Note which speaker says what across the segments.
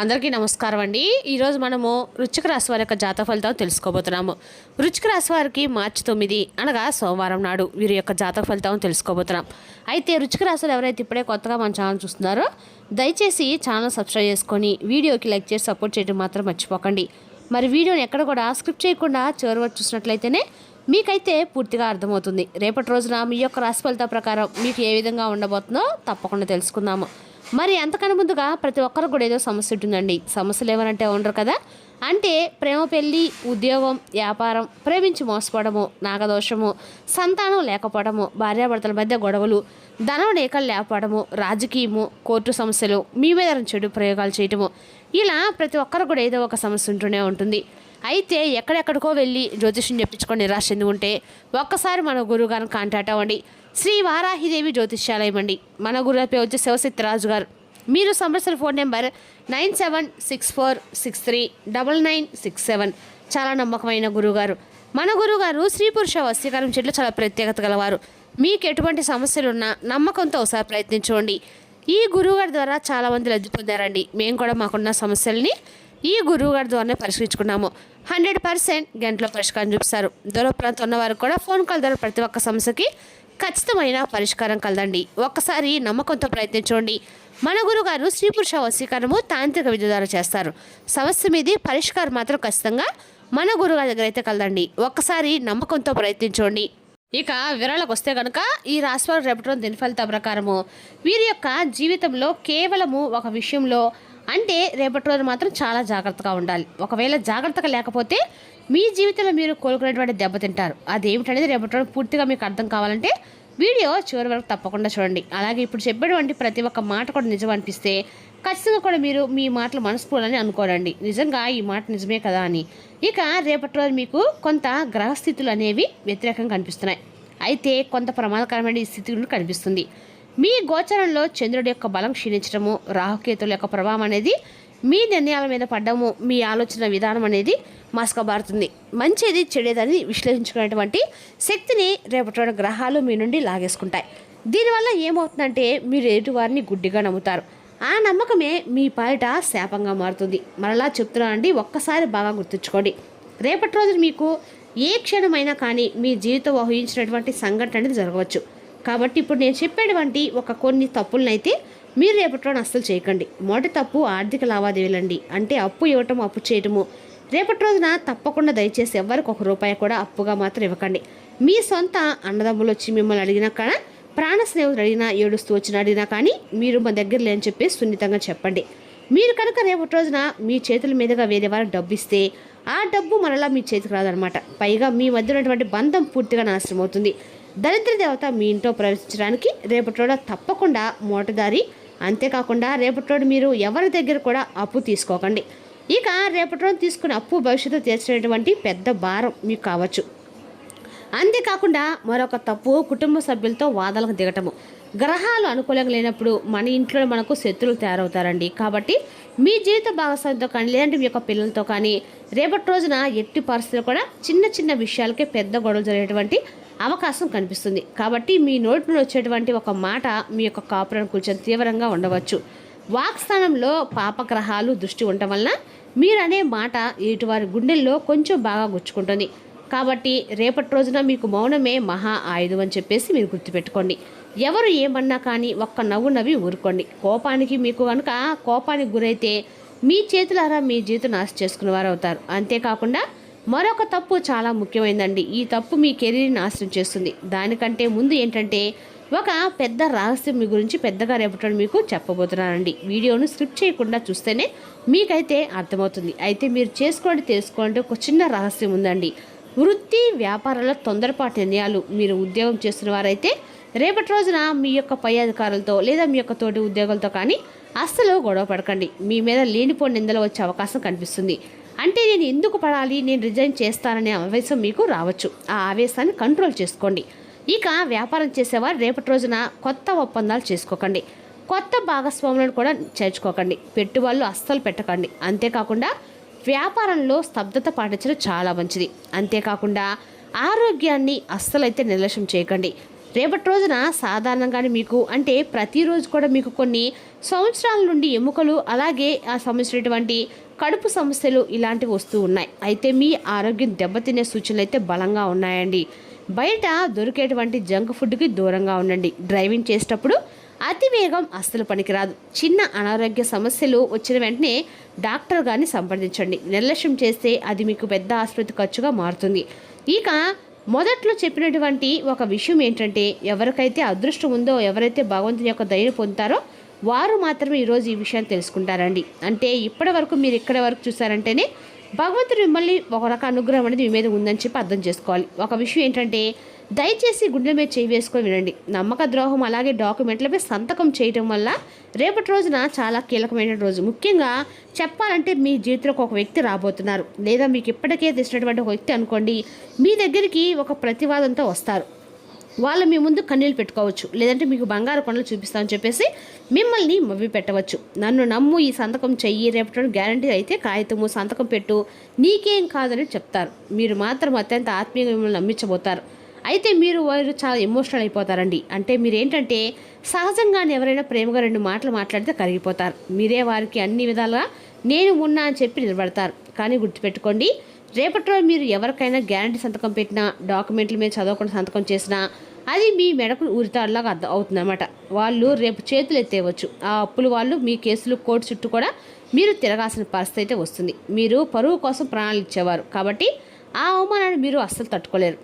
Speaker 1: అందరికీ నమస్కారం అండి. ఈరోజు మనము వృశ్చిక రాశి వారి యొక్క జాతక ఫలితాలు తెలుసుకోబోతున్నాము. వృశ్చిక రాశి వారికి మార్చి 9 అనగా సోమవారం నాడు వీరి యొక్క జాతక ఫలితాలను తెలుసుకోబోతున్నాం. అయితే వృశ్చిక రాశులు ఎవరైతే ఇప్పుడే కొత్తగా మన ఛానల్ చూస్తున్నారో దయచేసి ఛానల్ సబ్స్క్రైబ్ చేసుకొని వీడియోకి లైక్ చేసి సపోర్ట్ చేయడం మాత్రం మర్చిపోకండి. మరి వీడియోని ఎక్కడ కూడా స్క్రిప్ట్ చేయకుండా చివరి వరకు చూసినట్లయితేనే మీకైతే పూర్తిగా అర్థమవుతుంది. రేపటి రోజున మీ యొక్క రాశి ఫలితాల ప్రకారం మీకు ఏ విధంగా ఉండబోతుందో తప్పకుండా తెలుసుకుందాము. మరి అంతకన్నా ముందుగా ప్రతి ఒక్కరికి కూడా ఏదో సమస్య ఉంటుందండి. సమస్యలు ఏమనంటే ఉండరు కదా, అంటే ప్రేమ, పెళ్ళి, ఉద్యోగం, వ్యాపారం, ప్రేమించి మోసపోవడము, నాగదోషము, సంతానం లేకపోవడము, భార్యాభర్తల మధ్య గొడవలు, ధనం లేకలు లేకపోవడము, రాజకీయము, కోర్టు సమస్యలు, మీ మీద చెడు ప్రయోగాలు చేయటము, ఇలా ప్రతి ఒక్కరు కూడా ఏదో ఒక సమస్య ఉంటూనే ఉంటుంది. అయితే ఎక్కడెక్కడికో వెళ్ళి జ్యోతిష్యం చెప్పించుకొని నిరాశ చెంది ఉంటే ఒక్కసారి మన గురువు గారిని కాంటాక్ట్ అవ్వండి. శ్రీ వారాహిదేవి జ్యోతిష్యాలయం అండి. మన గురువు పేరు వచ్చి శివసిత్రాజు గారు. మీరు సంప్రదించిన ఫోన్ నెంబర్ 9764639967. చాలా నమ్మకమైన గురువుగారు. మన గురువుగారు స్త్రీ పురుష వశీకరణ చెట్లు చాలా ప్రత్యేకత గలవారు. మీకు ఎటువంటి సమస్యలున్నా నమ్మకంతో ఒకసారి ప్రయత్నించండి. ఈ గురువుగారి ద్వారా చాలామంది లబ్ధి పొందారండి. మేము కూడా మాకున్న సమస్యల్ని ఈ గురువుగారి ద్వారానే పరిష్కరించుకున్నాము. 100% గంటలో పరిష్కారం చూపిస్తారు. దూర ప్రాంతం ఉన్న వారికి కూడా ఫోన్ కాల్ ద్వారా ప్రతి ఒక్క సమస్యకి ఖచ్చితమైన పరిష్కారం కలదండి. ఒక్కసారి నమ్మకంతో ప్రయత్నించండి. మన గురుగారు స్త్రీ పురుష వశీకరణము తాంత్రిక విద్య ద్వారా చేస్తారు. సమస్య మీది పరిష్కారం మాత్రం ఖచ్చితంగా మన గురుగారి దగ్గర అయితే కలదండి. ఒక్కసారి నమ్మకంతో ప్రయత్నించండి. ఇక వివరాలకు వస్తే కనుక ఈ రాశివారు రేపటి రోజు దిన ఫలితాల ప్రకారము వీరి యొక్క జీవితంలో కేవలము ఒక విషయంలో, అంటే రేపటి రోజు మాత్రం చాలా జాగ్రత్తగా ఉండాలి. ఒకవేళ జాగ్రత్తగా లేకపోతే మీ జీవితంలో మీరు కోలుకునేటువంటి దెబ్బతింటారు. అదేమిటనేది రేపటి రోజు పూర్తిగా మీకు అర్థం కావాలంటే వీడియో చివరి వరకు తప్పకుండా చూడండి. అలాగే ఇప్పుడు చెప్పేటువంటి ప్రతి ఒక్క మాట కూడా నిజం అనిపిస్తే ఖచ్చితంగా కూడా మీరు మీ మాటలు మనస్ఫూర్తిని అనుకోరండి, నిజంగా ఈ మాట నిజమే కదా అని. ఇక రేపటి రోజు మీకు కొంత గ్రహస్థితులు అనేవి వ్యతిరేకంగా కనిపిస్తున్నాయి. అయితే కొంత ప్రమాదకరమైన ఈ స్థితి కనిపిస్తుంది. మీ గోచరంలో చంద్రుడి యొక్క బలం క్షీణించడము, రాహుకేతుల యొక్క ప్రభావం అనేది మీ నిర్ణయాల మీద పడ్డము, మీ ఆలోచన విధానం అనేది మసకబారుతుంది. మంచిది చెడేదని విశ్లేషించుకునేటువంటి శక్తిని రేపటి గ్రహాలు మీ నుండి లాగేసుకుంటాయి. దీనివల్ల ఏమవుతుందంటే మీరు ఎదుటివారిని గుడ్డిగా నమ్ముతారు. ఆ నమ్మకమే మీ పాలిట శాపంగా మారుతుంది. మరలా చెప్తున్నానండి, ఒక్కసారి బాగా గుర్తుంచుకోండి. రేపటి రోజు మీకు ఏ క్షణమైనా కానీ మీ జీవితం ఊహించినటువంటి సంఘటన అనేది జరగవచ్చు. కాబట్టి ఇప్పుడు నేను చెప్పేటువంటి కొన్ని తప్పులనైతే మీరు రేపటి రోజున అస్సలు చేయకండి. మొదటి తప్పు ఆర్థిక లావాదేవీలండి. అంటే అప్పు ఇవ్వటం, అప్పు చేయటము. రేపటి రోజున తప్పకుండా దయచేసి ఎవరికి ₹1 కూడా అప్పుగా మాత్రం ఇవ్వకండి. మీ సొంత అన్నదమ్ములు వచ్చి మిమ్మల్ని అడిగినా కానీ, ప్రాణ స్నేహితులు అడిగినా, ఏడుస్తూ వచ్చిన అడిగినా కానీ మీరు మా దగ్గర లేని చెప్పి సున్నితంగా చెప్పండి. మీరు కనుక రేపటి రోజున మీ చేతుల మీదుగా వేరే వారికి డబ్బు ఇస్తే ఆ డబ్బు మరలా మీ చేతికి రాదనమాట. పైగా మీ మధ్య ఉన్నటువంటి బంధం పూర్తిగా నాశనం అవుతుంది. దరిద్ర దేవత మీ ఇంట్లో ప్రవేశించడానికి రేపటి రోజు తప్పకుండా మోటదారి. అంతేకాకుండా రేపటి రోజు మీరు ఎవరి దగ్గర కూడా అప్పు తీసుకోకండి. ఇక రేపటి రోజు తీసుకున్న అప్పు భవిష్యత్తు తీర్చేటువంటి పెద్ద భారం మీకు కావచ్చు. అంతేకాకుండా మరొక తప్పు కుటుంబ సభ్యులతో వాదనలకు దిగటము. గ్రహాలు అనుకూలంగా లేనప్పుడు మన ఇంట్లో మనకు శత్రువులు తయారవుతారండి. కాబట్టి మీ జీవిత భాగస్వామితో కానీ, లేదంటే మీ యొక్క పిల్లలతో కానీ రేపటి రోజున ఎట్టి పరిస్థితులు కూడా చిన్న చిన్న విషయాలకే పెద్ద గొడవలు జరిగేటువంటి అవకాశం కనిపిస్తుంది. కాబట్టి మీ నోటి నుండి వచ్చేటువంటి ఒక మాట మీ యొక్క కాపురాన్ని కొంచెం తీవ్రంగా ఉండవచ్చు. వాక్స్థానంలో పాపగ్రహాలు దృష్టి ఉండటం వలన మీరనే మాట ఎటువారి గుండెల్లో కొంచెం బాగా గుచ్చుకుంటుంది. కాబట్టి రేపటి రోజున మీకు మౌనమే మహా ఆయుధం అని చెప్పేసి మీరు గుర్తుపెట్టుకోండి. ఎవరు ఏమన్నా కానీ ఒక్క నవ్వు నవ్వి ఊరుకోండి. కోపానికి మీకు కనుక కోపానికి గురైతే మీ చేతులారా మీ జీవితం నాశనం చేసుకునేవారు అవుతారు. అంతేకాకుండా మరొక తప్పు చాలా ముఖ్యమైనదండి. ఈ తప్పు మీ కెరీర్ని నాశనం చేస్తుంది. దానికంటే ముందు ఏంటంటే ఒక పెద్ద రహస్యం మీ గురించి పెద్దగా రేపటి మీకు చెప్పబోతున్నానండి. వీడియోను స్క్రిప్ట్ చేయకుండా చూస్తేనే మీకైతే అర్థమవుతుంది. అయితే మీరు తెలుసుకోండి ఒక చిన్న రహస్యం ఉందండి. వృత్తి వ్యాపారాల తొందరపాటు నిర్ణయాలు మీరు ఉద్యోగం చేస్తున్న వారైతే రేపటి రోజున మీ యొక్క పై అధికారులతో లేదా మీ యొక్క తోటి ఉద్యోగులతో కానీ అస్సలు గొడవ పడకండి. మీ మీద లేనిపోని నిందలు వచ్చే అవకాశం కనిపిస్తుంది. అంటే నేను ఎందుకు పడాలి, నేను రిజైన్ చేస్తాననే ఆవేశం మీకు రావచ్చు. ఆ ఆవేశాన్ని కంట్రోల్ చేసుకోండి. ఇక వ్యాపారం చేసేవారు రేపటి రోజున కొత్త ఒప్పందాలు చేసుకోకండి. కొత్త భాగస్వాములను కూడా చేర్చుకోకండి. పెట్టుబడులు అస్సలు పెట్టకండి. అంతేకాకుండా వ్యాపారంలో స్తబ్దత పాటించడం చాలా మంచిది. అంతేకాకుండా ఆరోగ్యాన్ని అస్సలైతే నిర్లక్ష్యం చేయకండి. రేపటి రోజున సాధారణంగానే మీకు అంటే ప్రతిరోజు కూడా మీకు కొన్ని సంవత్సరాల నుండి ఎముకలు అలాగే ఆ సంబంధించినటువంటి కడుపు సమస్యలు ఇలాంటివి వస్తూ ఉన్నాయి. అయితే మీ ఆరోగ్యం దెబ్బతినే సూచనలు అయితే బలంగా ఉన్నాయండి. బయట దొరికేటువంటి జంక్ ఫుడ్కి దూరంగా ఉండండి. డ్రైవింగ్ చేసేటప్పుడు అతి వేగం అస్సలు పనికిరాదు. చిన్న అనారోగ్య సమస్యలు వచ్చిన వెంటనే డాక్టర్ గారిని సంప్రదించండి. నిర్లక్ష్యం చేస్తే అది మీకు పెద్ద ఆసుపత్రి ఖర్చుగా మారుతుంది. ఇక మొదట్లో చెప్పినటువంటి ఒక విషయం ఏంటంటే, ఎవరికైతే అదృష్టం ఉందో, ఎవరైతే భగవంతుని యొక్క దయను పొందుతారో వారు మాత్రమే ఈరోజు ఈ విషయాన్ని తెలుసుకుంటారండి. అంటే ఇప్పటి వరకు మీరు ఇక్కడ వరకు చూసారంటేనే భగవంతుడు మిమ్మల్ని ఒక రక అనుగ్రహం అనేది మీ మీద ఉందని చెప్పి అర్థం చేసుకోవాలి. ఒక విషయం ఏంటంటే, దయచేసి గుండెల మీద చేయి వేసుకొని వినండి. నమ్మక ద్రోహం అలాగే డాక్యుమెంట్లపై సంతకం చేయడం వల్ల రేపటి రోజున చాలా కీలకమైన రోజు. ముఖ్యంగా చెప్పాలంటే మీ జీవితంలో ఒక వ్యక్తి రాబోతున్నారు, లేదా మీకు ఇప్పటికే తెలిసినటువంటి ఒక వ్యక్తి అనుకోండి, మీ దగ్గరికి ఒక ప్రతివాదంతో వస్తారు. వాళ్ళు మీ ముందు కన్నీళ్ళు పెట్టుకోవచ్చు, లేదంటే మీకు బంగారు కొండలు చూపిస్తామని చెప్పేసి మిమ్మల్ని మవ్వి పెట్టవచ్చు. నన్ను నమ్ము, ఈ సంతకం చెయ్యి, రేపటి గ్యారంటీ అయితే కాగితము సంతకం పెట్టు, నీకేం కాదని చెప్తారు. మీరు మాత్రం అత్యంత ఆత్మీయంగా మిమ్మల్ని నమ్మించబోతారు. అయితే వారు చాలా ఎమోషనల్ అయిపోతారండి. అంటే మీరేంటంటే సహజంగానే ఎవరైనా ప్రేమగా 2 మాటలు మాట్లాడితే కరిగిపోతారు. మీరే వారికి అన్ని విధాలుగా నేను ఉన్నా అని చెప్పి నిలబడతారు. కానీ గుర్తుపెట్టుకోండి, రేపటి రోజు మీరు ఎవరికైనా గ్యారంటీ సంతకం పెట్టినా, డాక్యుమెంట్ల మీద చదవకుండా సంతకం చేసినా అది మీ మెడకు ఉరితాడులాగా అవుతుందన్నమాట. వాళ్ళు రేపు చేతులు ఎత్తేయవచ్చు. ఆ అప్పులు వాళ్ళు మీ కేసులు కోర్టు చుట్టూ కూడా మీరు తిరగాల్సిన పరిస్థితి అయితే వస్తుంది. మీరు పరువు కోసం ప్రాణాలు ఇచ్చేవారు కాబట్టి ఆ అవమానాన్ని మీరు అస్సలు తట్టుకోలేరు.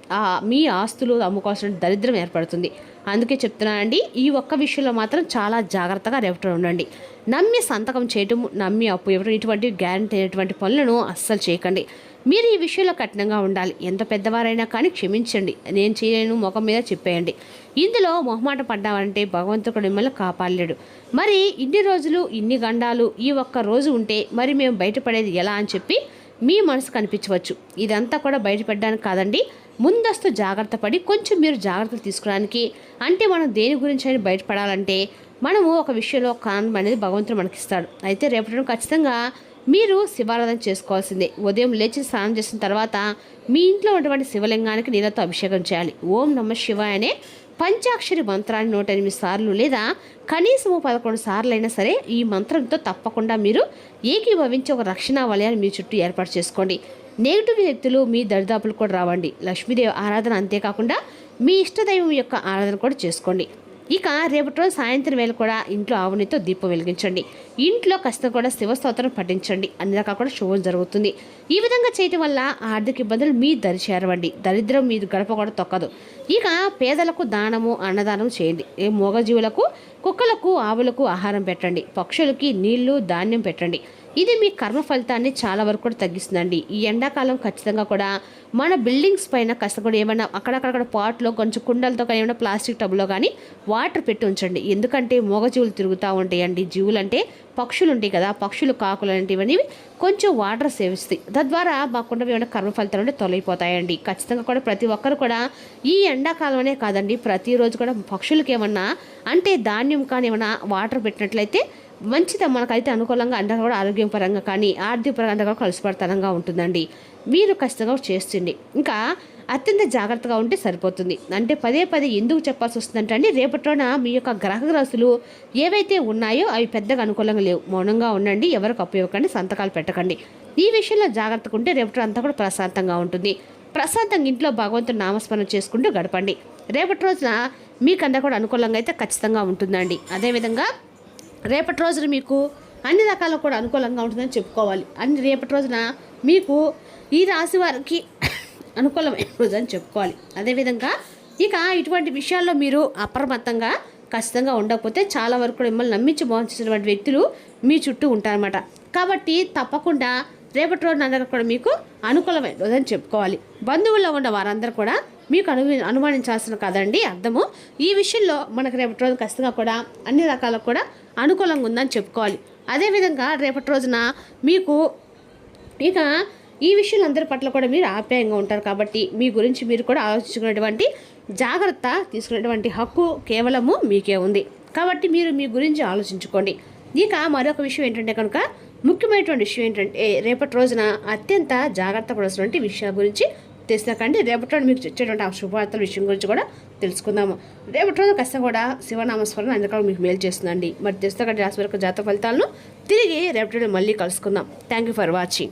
Speaker 1: మీ ఆస్తులు అమ్ముకోవాల్సిన దరిద్రం ఏర్పడుతుంది. అందుకే చెప్తున్నానండి, ఈ ఒక్క విషయంలో మాత్రం చాలా జాగ్రత్తగా రేపటి ఉండండి. నమ్మి సంతకం చేయటం, నమ్మి అప్పు ఇవ్వడం, ఇటువంటి గ్యారంటీ అయినటువంటి పనులను అస్సలు చేయకండి. మీరు ఈ విషయంలో కఠినంగా ఉండాలి. ఎంత పెద్దవారైనా కానీ క్షమించండి, నేను చేయలేను ముఖం మీద చెప్పేయండి. ఇందులో మొహమాట పడ్డామంటే భగవంతుడు మిమ్మల్ని కాపాడలేడు. మరి ఇన్ని రోజులు ఇన్ని గండాలు ఈ ఒక్క రోజు ఉంటే మరి మేము బయటపడేది ఎలా అని చెప్పి మీ మనసు కనిపించవచ్చు. ఇదంతా కూడా బయటపడడానికి కాదండి, ముందస్తు జాగ్రత్త పడి కొంచెం మీరు జాగ్రత్తలు తీసుకోవడానికి. అంటే మనం దేని గురించి అయినా బయటపడాలంటే మనము ఒక విషయంలో కారణం అనేది భగవంతుడు మనకిస్తాడు. అయితే రేపటి ఖచ్చితంగా మీరు శివారాధన చేసుకోవాల్సిందే. ఉదయం లేచి స్నానం చేసిన తర్వాత మీ ఇంట్లో ఉన్నటువంటి శివలింగానికి నీళ్ళతో అభిషేకం చేయాలి. ఓం నమ శివాయ అనే పంచాక్షరి మంత్రాన్ని 108 సార్లు లేదా కనీసము 11 సార్లు అయినా సరే ఈ మంత్రంతో తప్పకుండా మీరు ఏకీభవించి ఒక రక్షణ వలయాన్ని మీ చుట్టూ ఏర్పాటు చేసుకోండి. నెగిటివ్ శక్తులు మీ దరిదాపులు కూడా రావండి. లక్ష్మీదేవి ఆరాధన అంతేకాకుండా మీ ఇష్టదైవం యొక్క ఆరాధన కూడా చేసుకోండి. ఇక రేపటి రోజు సాయంత్రం వేళ కూడా ఇంట్లో ఆవునితో దీపం వెలిగించండి. ఇంట్లో ఖచ్చితంగా కూడా శివస్తోత్రం పఠించండి. అన్ని రకాల కూడా శుభం జరుగుతుంది. ఈ విధంగా చేయటం వల్ల ఆర్థిక ఇబ్బందులు మీ దరి చేరవండి. దరిద్రం మీ గడప కూడా తొక్కదు. ఇక పేదలకు దానము అన్నదానం చేయండి. మూగజీవులకు, కుక్కలకు, ఆవులకు ఆహారం పెట్టండి. పక్షులకి నీళ్లు ధాన్యం పెట్టండి. ఇది మీ కర్మ ఫలితాన్ని చాలా వరకు కూడా తగ్గిస్తుందండి. ఈ ఎండాకాలం ఖచ్చితంగా కూడా మన బిల్డింగ్స్ పైన కాస్త కూడా ఏమైనా అక్కడక్కడ పాట్లో కొంచెం కుండలతో కానీ ఏమైనా ప్లాస్టిక్ టబ్లో కానీ వాటర్ పెట్టి ఉంచండి. ఎందుకంటే మూగజీవులు తిరుగుతూ ఉంటాయండి. జీవులు అంటే పక్షులు ఉంటాయి కదా, పక్షులు, కాకులు లాంటివన్నీ కొంచెం వాటర్ సేవిస్తాయి. తద్వారా మాకుండా ఏమైనా కర్మ ఫలితాలు అంటే తొలగిపోతాయండి. ఖచ్చితంగా కూడా ప్రతి ఒక్కరు కూడా ఈ ఎండాకాలంలోనే కాదండి, ప్రతిరోజు కూడా పక్షులకి ఏమన్నా అంటే ధాన్యం కానీ ఏమైనా వాటర్ పెట్టినట్లయితే మంచిది. మనకైతే అనుకూలంగా అంతా కూడా ఆరోగ్యపరంగా కానీ ఆర్థిక పరంగా కూడా కలిసిపడతనంగా ఉంటుందండి. మీరు ఖచ్చితంగా చేస్తుంది. ఇంకా అత్యంత జాగ్రత్తగా ఉంటే సరిపోతుంది. అంటే పదే ఎందుకు చెప్పాల్సి వస్తుందంటే అండి, రేపటిలోన మీ యొక్క గ్రహరాశులు ఏవైతే ఉన్నాయో అవి పెద్దగా అనుకూలంగా లేవు. మౌనంగా ఉండండి, ఎవరికి అప్పు ఇవ్వకండి, సంతకాలు పెట్టకండి. ఈ విషయంలో జాగ్రత్తగా ఉంటే రేపటి అంతా కూడా ప్రశాంతంగా ఉంటుంది. ప్రశాంతంగా ఇంట్లో భగవంతుని నామస్మరణ చేసుకుంటూ గడపండి. రేపటి రోజున మీకంతా కూడా అనుకూలంగా అయితే ఖచ్చితంగా ఉంటుందండి. అదేవిధంగా రేపటి రోజున మీకు అన్ని రకాల కూడా అనుకూలంగా ఉంటుందని చెప్పుకోవాలి. రేపటి రోజున మీకు ఈ రాశి వారికి అనుకూలమైన రోజు అని చెప్పుకోవాలి. అదేవిధంగా ఇక ఇటువంటి విషయాల్లో మీరు అప్రమత్తంగా ఖచ్చితంగా ఉండకపోతే చాలా వరకు కూడా మిమ్మల్ని నమ్మించి మోసించినటువంటి వ్యక్తులు మీ చుట్టూ ఉంటారన్నమాట. కాబట్టి తప్పకుండా రేపటి రోజున అందరూ కూడా మీకు అనుకూలమైన రోజు అని చెప్పుకోవాలి. బంధువుల్లో ఉన్న వారందరూ కూడా మీకు అనుమానించాల్సిన కదండి అర్థము. ఈ విషయంలో మనకు రేపటి రోజు ఖచ్చితంగా కూడా అన్ని రకాలకు కూడా అనుకూలంగా ఉందని చెప్పుకోవాలి. అదేవిధంగా రేపటి రోజున మీకు ఇక ఈ విషయాలు అందరి పట్ల కూడా మీరు ఆప్యాయంగా ఉంటారు. కాబట్టి మీ గురించి మీరు కూడా ఆలోచించుకునేటువంటి జాగ్రత్త తీసుకునేటువంటి హక్కు కేవలము మీకే ఉంది. కాబట్టి మీరు మీ గురించి ఆలోచించుకోండి. ఇక మరొక విషయం ఏంటంటే కనుక ముఖ్యమైనటువంటి విషయం ఏంటంటే రేపటి రోజున అత్యంత జాగ్రత్త పడాల్సినటువంటి విషయాల గురించి తెలిసినాకండి రేపటి రోజు మీకు వచ్చేటువంటి ఆ శుభవార్తల విషయం గురించి కూడా తెలుసుకుందాము. రేపటి రోజు ఖచ్చితంగా కూడా శివనామస్మరణ అందుకని మీకు మేలు చేస్తుందండి. మరి తెలుసుకుంటే రాశి వరకు జాతక ఫలితాలను తిరిగి రేపటి మళ్ళీ కలుసుకుందాం. Thank you for watching.